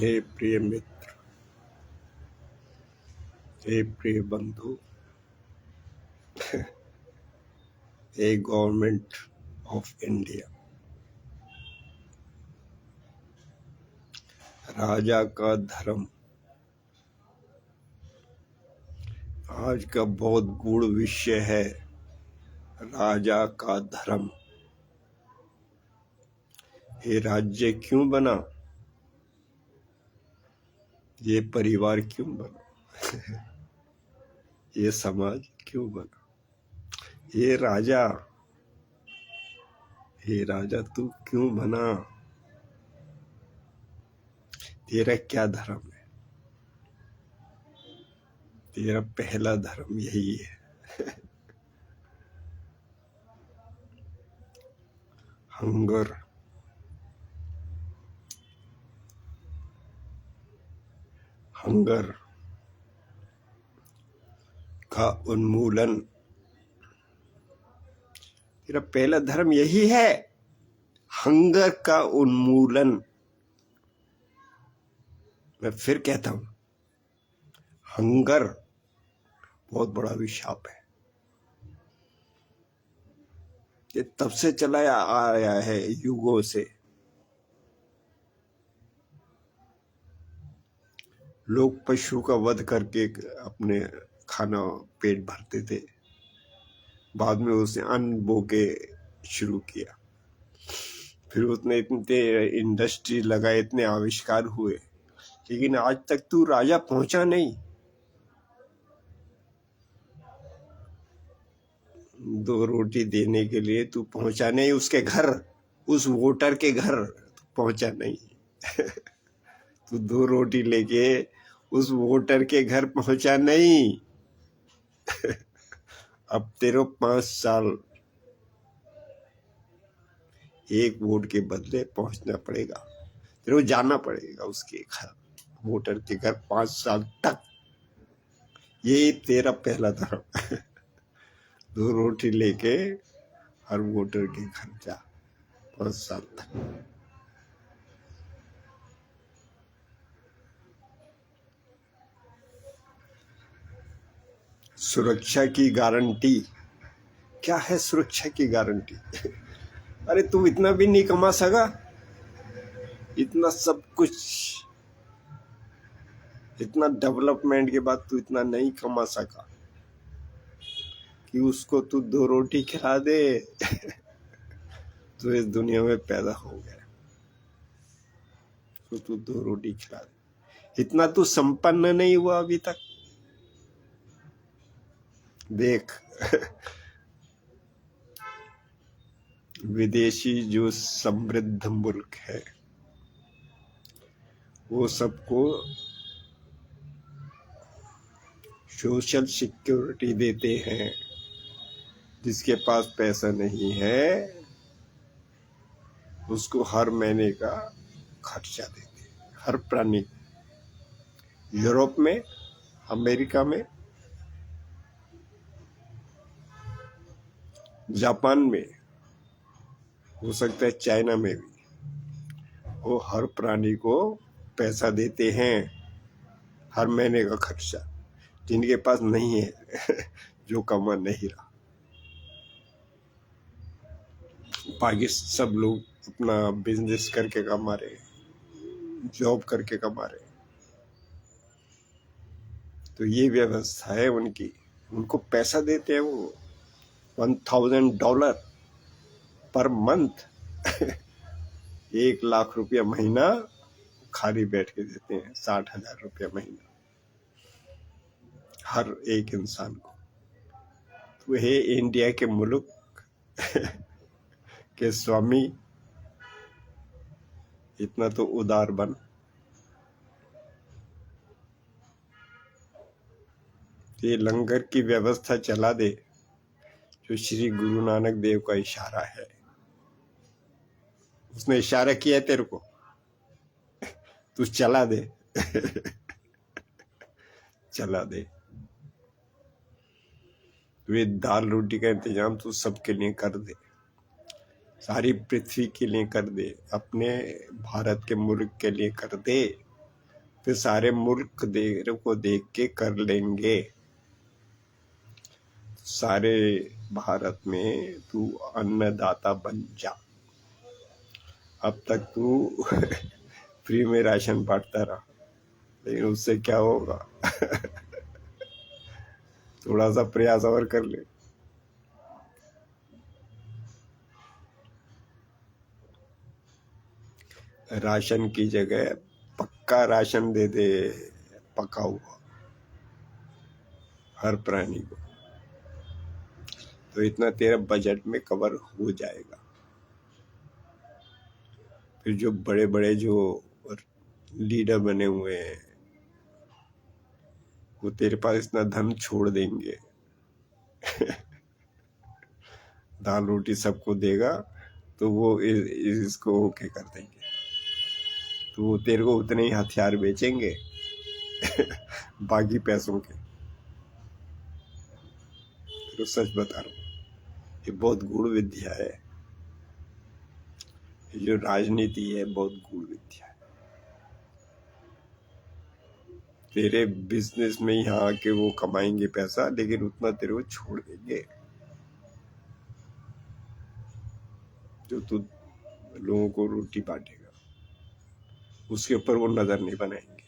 हे प्रिय मित्र, हे प्रिय बंधु, हे गवर्नमेंट ऑफ इंडिया, राजा का धर्म आज का बहुत गूढ़ विषय है। राजा का धर्म। ये राज्य क्यों बना? ये परिवार क्यों बना? ये समाज क्यों बना? ये राजा तू क्यों बना? तेरा क्या धर्म है? तेरा पहला धर्म यही है। हंगर का उन्मूलन। तेरा पहला धर्म यही है, हंगर का उन्मूलन। मैं फिर कहता हूं, हंगर बहुत बड़ा अभिशाप है। ये तब से चला आया है, युगों से। लोग पशु का वध करके अपने खाना पेट भरते थे। बाद में उसने अन्न बोके शुरू किया। फिर उसने इतने इंडस्ट्री लगाए, इतने आविष्कार हुए, लेकिन आज तक तू राजा पहुंचा नहीं। 2 रोटी देने के लिए तू पहुंचा नहीं उसके घर, उस वोटर के घर पहुंचा नहीं। तू 2 रोटी लेके उस वोटर के घर पहुंचा नहीं। अब तेरे 5 साल एक वोट के बदले पहुंचना पड़ेगा। तेरे को जाना पड़ेगा उसके घर, वोटर के घर 5 साल तक। ये तेरा पहला धर्म। 2 रोटी लेके हर वोटर के घर जा 5 साल तक। सुरक्षा की गारंटी क्या है? सुरक्षा की गारंटी अरे तू इतना भी नहीं कमा सका? इतना सब कुछ, इतना डेवलपमेंट के बाद तू इतना नहीं कमा सका कि उसको तू 2 रोटी खिला दे? तो इस दुनिया में पैदा हो गया तो तू 2 रोटी खिला दे। इतना तू संपन्न नहीं हुआ अभी तक। देख, विदेशी जो समृद्ध मुल्क है वो सबको सोशल सिक्योरिटी देते हैं। जिसके पास पैसा नहीं है उसको हर महीने का खर्चा देते हैं, हर प्राणी। यूरोप में, अमेरिका में, जापान में, हो सकता है चाइना में भी, वो हर प्राणी को पैसा देते हैं, हर महीने का खर्चा। जिनके पास नहीं है, जो कमा नहीं रहा, बाकी सब लोग अपना बिजनेस करके कमा रहे, जॉब करके कमा रहे। तो ये व्यवस्था है उनकी। उनको पैसा देते हैं वो $1000 पर मंथ। 1 लाख रुपया महीना खाली बैठ के देते हैं। 60,000 रुपया महीना हर एक इंसान को। तो हे इंडिया के मुल्क के स्वामी, इतना तो उदार बन। ये लंगर की व्यवस्था चला दे, जो श्री गुरु नानक देव का इशारा है। उसने इशारा किया है तेरे को, तू चला दे। चला दे। तो ये दाल रोटी का इंतजाम तू सबके लिए कर दे, सारी पृथ्वी के लिए कर दे, अपने भारत के मुल्क के लिए कर दे। फिर सारे मुल्क को देख के कर लेंगे। सारे भारत में तू अन्नदाता बन जा। अब तक तू फ्री में राशन बांटता रहा, लेकिन उससे क्या होगा? थोड़ा सा प्रयास और कर ले। राशन की जगह पक्का राशन दे दे, पका हुआ, हर प्राणी को, तो इतना तेरा बजट में कवर हो जाएगा। फिर जो बड़े बड़े जो लीडर बने हुए हैं वो तेरे पास इतना धन छोड़ देंगे, दाल रोटी सबको देगा, तो वो इसको ओके कर देंगे, तो वो तेरे को उतने ही हथियार बेचेंगे बाकी पैसों के। तो सच बता रहा हूँ, ये बहुत गूढ़ विद्या है। ये जो राजनीति है बहुत गूढ़ विद्या है। तेरे बिजनेस में यहाँ आके वो कमाएंगे पैसा, लेकिन उतना तेरे को छोड़ देंगे जो तू लोगों को रोटी बांटेगा, उसके ऊपर वो नजर नहीं बनाएंगे।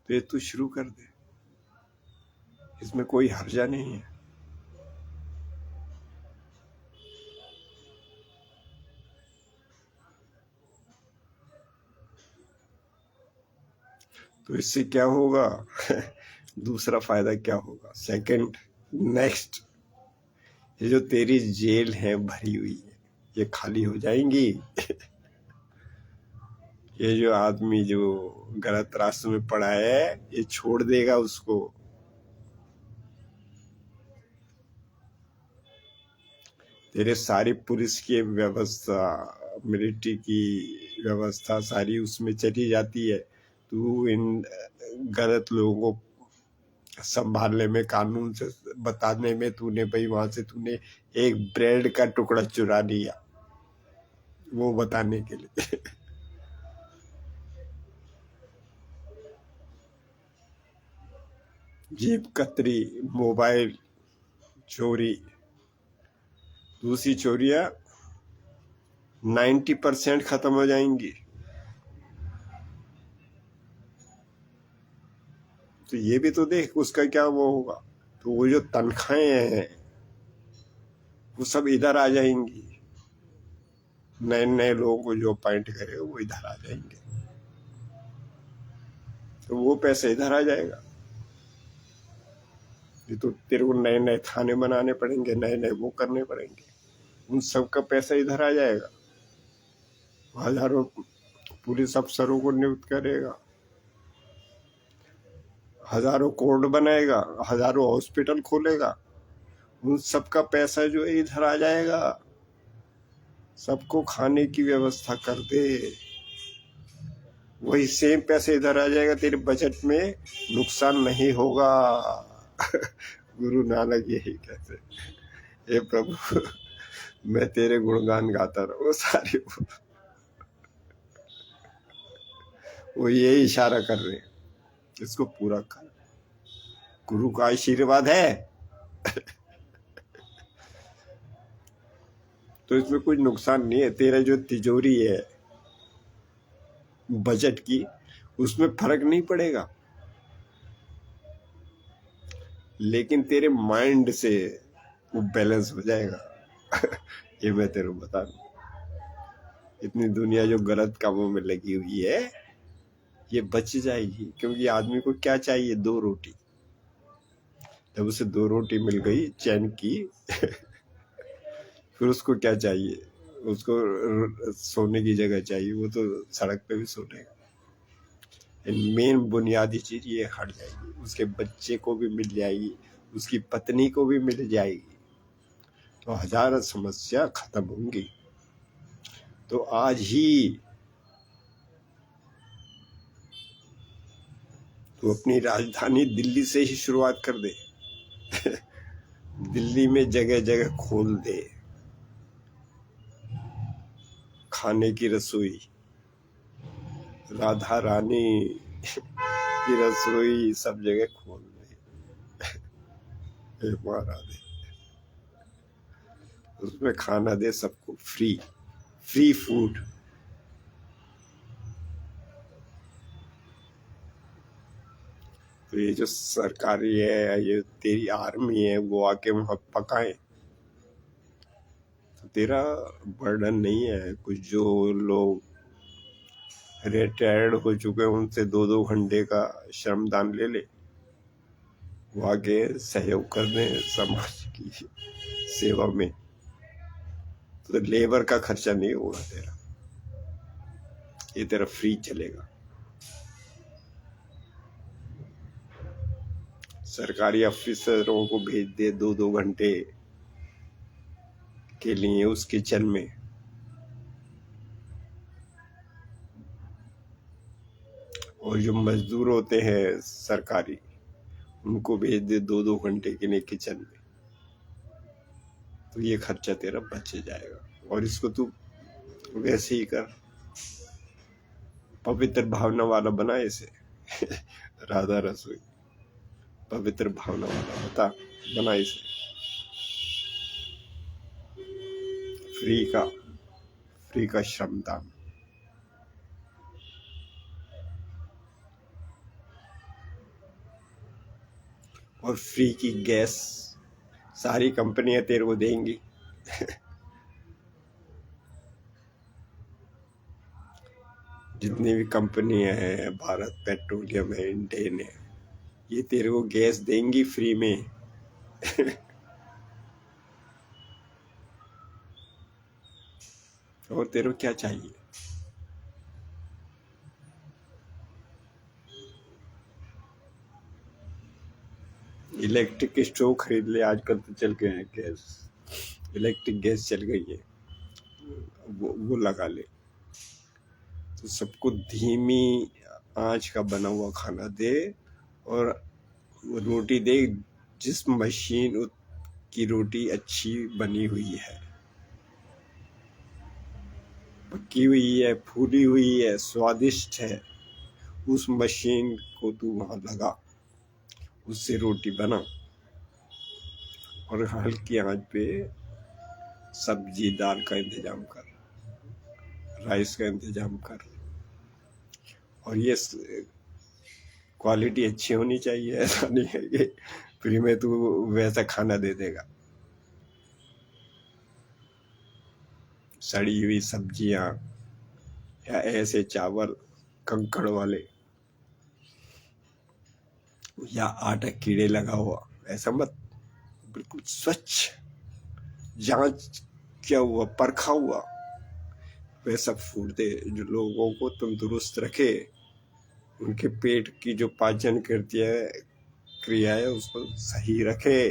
तो ये तू शुरू कर दे, इसमें कोई हर्जा नहीं है। तो इससे क्या होगा? दूसरा फायदा क्या होगा? सेकंड, नेक्स्ट, ये जो तेरी जेल है भरी हुई है, ये खाली हो जाएंगी। ये जो आदमी जो गलत रास्ते में पड़ा है, ये छोड़ देगा उसको। तेरे सारी पुलिस की व्यवस्था, मिलिट्री की व्यवस्था सारी उसमें चली जाती है। तू इन गलत लोगों को संभालने में, कानून से बताने में, तूने भाई वहां से तूने एक ब्रेड का टुकड़ा चुरा लिया वो बताने के लिए। जेब कतरी, मोबाइल चोरी, दूसरी चोरियां 90% खत्म हो जाएंगी। तो ये भी तो देख उसका क्या वो होगा। तो वो जो तनख्वाहें हैं वो सब इधर आ जाएंगी, नए नए लोगों को जो अपॉइंट करे वो इधर आ जाएंगे, तो वो पैसे इधर आ जाएगा। ये तो तेरे को नए नए थाने बनाने पड़ेंगे, नए नए वो करने पड़ेंगे, उन सब का पैसा इधर आ जाएगा। हजारों पुलिस अफसरों को नियुक्त करेगा, हजारों कोर्ट बनाएगा, हजारों हॉस्पिटल खोलेगा, उन सब का पैसा जो है इधर आ जाएगा। सबको खाने की व्यवस्था कर दे, वही सेम पैसे इधर आ जाएगा, तेरे बजट में नुकसान नहीं होगा। गुरु नानक यही कहते, हे प्रभु मैं तेरे गुणगान गाता रहूं सारे। वो यही इशारा कर रहे हैं, इसको पूरा कर, गुरु का आशीर्वाद है। तो इसमें कुछ नुकसान नहीं है। तेरा जो तिजोरी है बजट की, उसमें फर्क नहीं पड़ेगा, लेकिन तेरे माइंड से वो बैलेंस हो जाएगा। ये मैं तेरे को बता दूं। इतनी दुनिया जो गलत कामों में लगी हुई है ये बच जाएगी, क्योंकि आदमी को क्या चाहिए? 2 रोटी। जब उसे 2 रोटी मिल गई चैन की, फिर उसको क्या चाहिए? उसको सोने की जगह चाहिए, वो तो सड़क पे भी सोनेगा। मेन बुनियादी चीज ये हट जाएगी, उसके बच्चे को भी मिल जाएगी, उसकी पत्नी को भी मिल जाएगी, तो हजार समस्या खत्म होंगी। तो आज ही तो अपनी राजधानी दिल्ली से ही शुरुआत कर दे। दिल्ली में जगह जगह खोल दे खाने की रसोई, राधा रानी की रसोई सब जगह खोल रही। हे माँ राधे, उसमें खाना दे सबको फ्री, फ्री फूड। तो ये जो सरकारी है, ये तेरी आर्मी है, वो आके वहां पकाए तो तेरा बर्डन नहीं है। कुछ जो लोग रिटायर्ड हो चुके हैं उनसे 2-2 घंटे का श्रमदान ले ले, वो आगे सहयोग कर दें समाज की सेवा में, तो लेबर का खर्चा नहीं होगा तेरा, ये तेरा फ्री चलेगा। सरकारी अफसरों को भेज दे 2-2 घंटे के लिए उस किचन में, और जो मजदूर होते हैं सरकारी उनको भेज दे 2-2 घंटे के लिए किचन में, तो ये खर्चा तेरा बच जाएगा। और इसको तू वैसे ही कर, पवित्र भावना वाला बना इसे। राधा रसोई पवित्र भावना वाला बता, बना इसे फ्री का श्रमदान। और फ्री की गैस सारी कंपनियां तेरे को देंगी। जितनी भी कंपनियां हैं, भारत पेट्रोलियम है, इंडेन है, ये तेरे को गैस देंगी फ्री में। और तेरे को क्या चाहिए? इलेक्ट्रिक स्टोव खरीद ले, आजकल तो चल गए हैं गैस, इलेक्ट्रिक गैस चल गई है, वो लगा ले। तो सबको धीमी आंच का बना हुआ खाना दे, और रोटी दे जिस मशीन की रोटी अच्छी बनी हुई है, पकी हुई है, फूली हुई है, स्वादिष्ट है, उस मशीन को तू वहां लगा, उससे रोटी बना, और हल्की आंच पे सब्जी दाल का इंतजाम कर, राइस का इंतजाम कर। और ये क्वालिटी अच्छी होनी चाहिए, ऐसा नहीं है कि फ्री में तू वैसा खाना दे देगा। सड़ी हुई सब्जियां या ऐसे चावल कंकड़ वाले, या आटा कीड़े लगा हुआ, ऐसा मत। बिल्कुल स्वच्छ, जांच किया हुआ, परखा हुआ वैसा फूड दे जो लोगों को तंदुरुस्त रखे, उनके पेट की जो पाचन क्रिया है उसको सही रखे,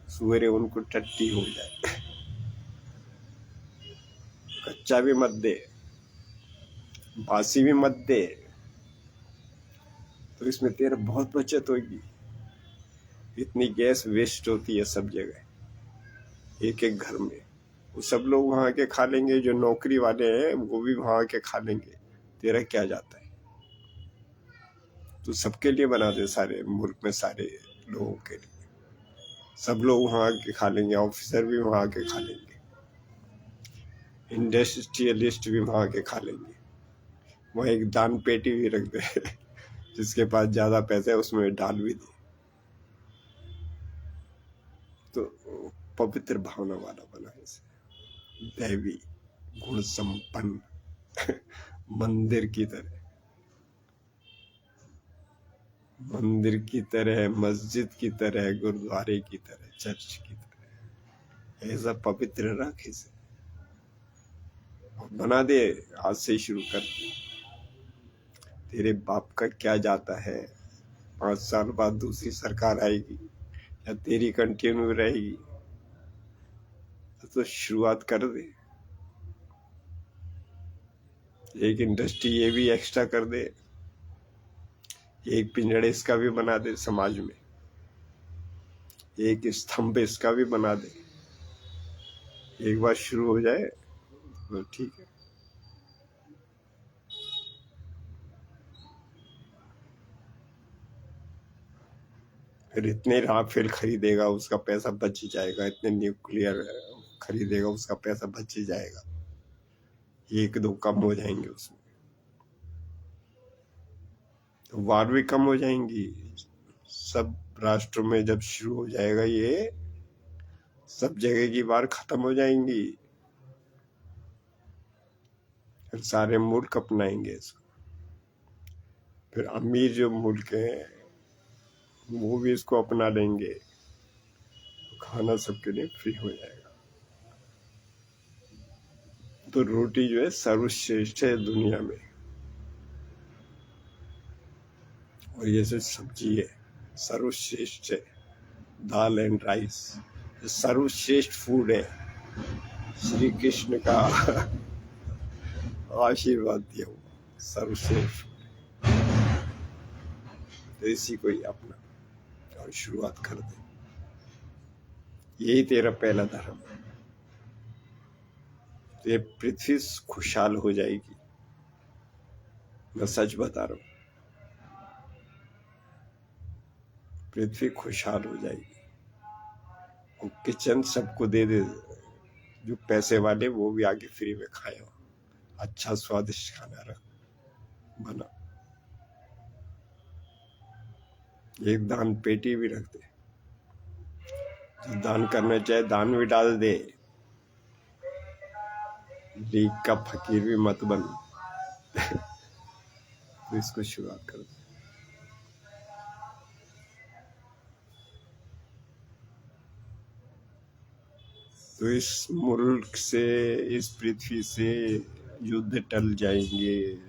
सवेरे उनको टट्टी हो जाए। कच्चा भी मत दे, बासी भी मत दे, तो इसमें तेरा बहुत बचत होगी। इतनी गैस वेस्ट होती है सब जगह, एक एक घर में। वो सब लोग वहां के खा लेंगे, जो नौकरी वाले हैं वो भी वहां के खा लेंगे, तेरा क्या जाता है? तो सबके लिए बना दे, सारे मुल्क में सारे लोगों के लिए, सब लोग वहां के खा लेंगे, ऑफिसर भी वहां के खा लेंगे, इंडस्ट्रियलिस्ट भी वहां के खा लेंगे। वहाँ एक दान पेटी भी रख दे, जिसके पास ज्यादा पैसे है उसमें डाल भी दे। तो पवित्र भावना वाला बना इसे, दैवी गुण संपन्न, मंदिर की तरह, मंदिर की तरह, मस्जिद की तरह, गुरुद्वारे की तरह, चर्च की तरह, ऐसा पवित्र रख इसे, बना दे। आज से ही शुरू कर दे। तेरे बाप का क्या जाता है? 5 साल बाद दूसरी सरकार आएगी या तेरी कंटिन्यू रहेगी, तो शुरुआत कर दे। एक इंडस्ट्री ये भी एक्स्ट्रा कर दे, एक पिंजड़े इसका भी बना दे समाज में, एक स्तंभ इसका भी बना दे। एक बार शुरू हो जाए तो ठीक है। फिर इतने राफेल खरीदेगा उसका पैसा बच ही जाएगा, इतने न्यूक्लियर खरीदेगा उसका पैसा बच ही जाएगा, एक दो कम हो जाएंगे उसमें, तो वार भी कम हो जाएंगी। सब राष्ट्रों में जब शुरू हो जाएगा ये, सब जगह की वार खत्म हो जाएंगी, फिर सारे मुल्क अपनाएंगे इसको। फिर अमीर जो मुल्क हैं वो भी इसको अपना लेंगे, तो खाना सबके लिए फ्री हो जाएगा। तो रोटी जो है सर्वश्रेष्ठ है दुनिया में, और ये जो सब्जी है सर्वश्रेष्ठ है, दाल एंड राइस सर्वश्रेष्ठ फूड है, श्री कृष्ण का आशीर्वाद दिया हुआ सर्वश्रेष्ठ। तो इसी को ही अपना और शुरुआत कर दे, यही तेरा पहला धर्म है। तो ये पृथ्वी खुशहाल हो जाएगी, मैं सच बता रहा हूँ, पृथ्वी खुशहाल हो जाएगी। और किचन सबको दे दे, जो पैसे वाले वो भी आगे फ्री में खाए, अच्छा स्वादिष्ट खाना रख बना, एक दान पेटी भी रख दे, जो दान करना चाहे दान भी डाल दे, लीक का फकीर भी मत बन। तो इसको शुरुआत कर दे। तो इस मुल्क से, इस पृथ्वी से युद्ध टल जाएंगे,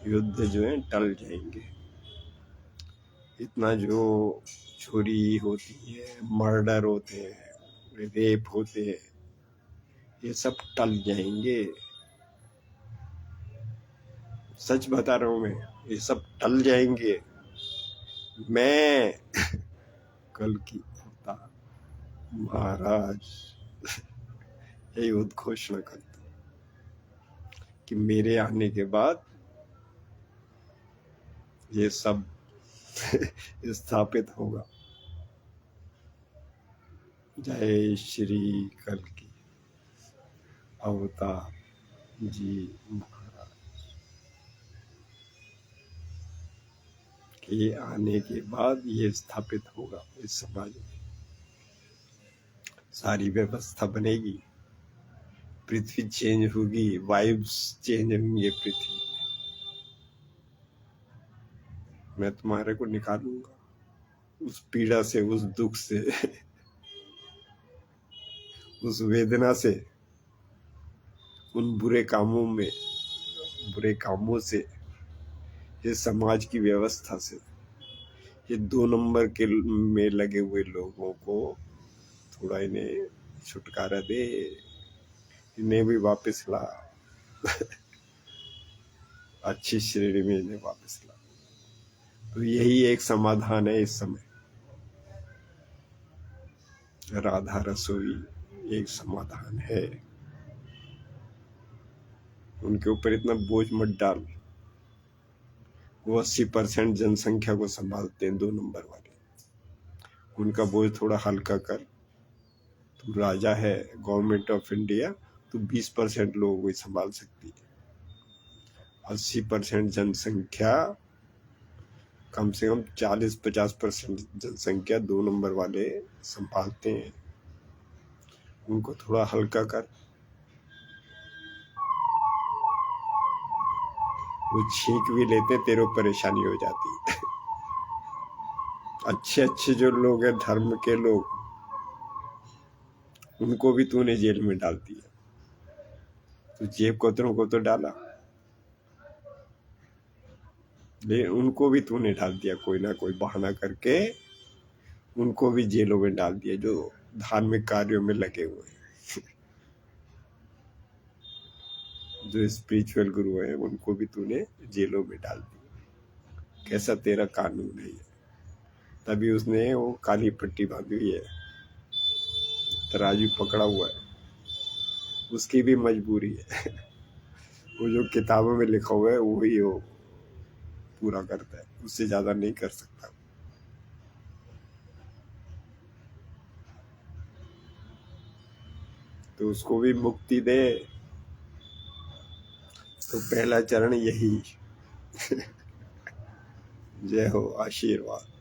युद्ध जो है टल जाएंगे। इतना जो चोरी होती है, मर्डर होते हैं, रेप होते हैं, ये सब टल जाएंगे, सच बता रहा हूँ मैं, ये सब टल जाएंगे। मैं कल की अवतार महाराज यही उद्घोषणा करता हूँ कि मेरे आने के बाद ये सब स्थापित होगा। जय श्री कल की अवतार जी महाराज के आने के बाद ये स्थापित होगा, इस समाज में सारी व्यवस्था बनेगी, पृथ्वी चेंज होगी, वाइब्स चेंज होंगे पृथ्वी। मैं तुम्हारे को निकालूंगा उस पीड़ा से, उस दुख से, उस वेदना से, उन बुरे कामों से, ये समाज की व्यवस्था से, ये 2 नंबर के में लगे हुए लोगों को थोड़ा इन्हें छुटकारा दे, इन्हें भी वापस ला, अच्छी श्रेणी में इन्हें वापस ला। तो यही एक समाधान है इस समय, राधा रसोई एक समाधान है। उनके ऊपर इतना बोझ मत डाल, वो 80% जनसंख्या को संभालते हैं 2 नंबर वाले, उनका बोझ थोड़ा हल्का कर। तू राजा है, गवर्नमेंट ऑफ इंडिया, तो 20% लोगों को ही संभाल सकती है। 80% जनसंख्या, कम से कम 40-50% जनसंख्या 2 नंबर वाले संभालते हैं, उनको थोड़ा हल्का कर। वो छींक भी लेते, तेरे को परेशानी हो जाती है। अच्छे जो लोग हैं, धर्म के लोग, उनको भी तूने जेल में डाल दिया। तो जेब कतरों को तो डाला, लेकिन उनको भी तूने डाल दिया, कोई ना कोई बहाना करके उनको भी जेलों में डाल दिया, जो धार्मिक कार्यों में लगे हुए हैं। जो स्पिरिचुअल गुरु है उनको भी तूने जेलों में डाल दिया। कैसा तेरा कानून है ये? तभी उसने वो काली पट्टी बांधी हुई है, तराजू पकड़ा हुआ है, उसकी भी मजबूरी है। वो जो किताबों में लिखा हुआ है वही वो पूरा करता है, उससे ज्यादा नहीं कर सकता। तो उसको भी मुक्ति दे। तो पहला चरण यही। जय हो, आशीर्वाद।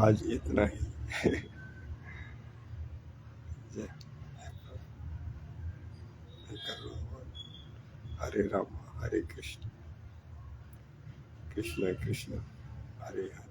आज इतना ही। जय हरे राम हरे कृष्ण कृष्ण कृष्ण हरे हरे।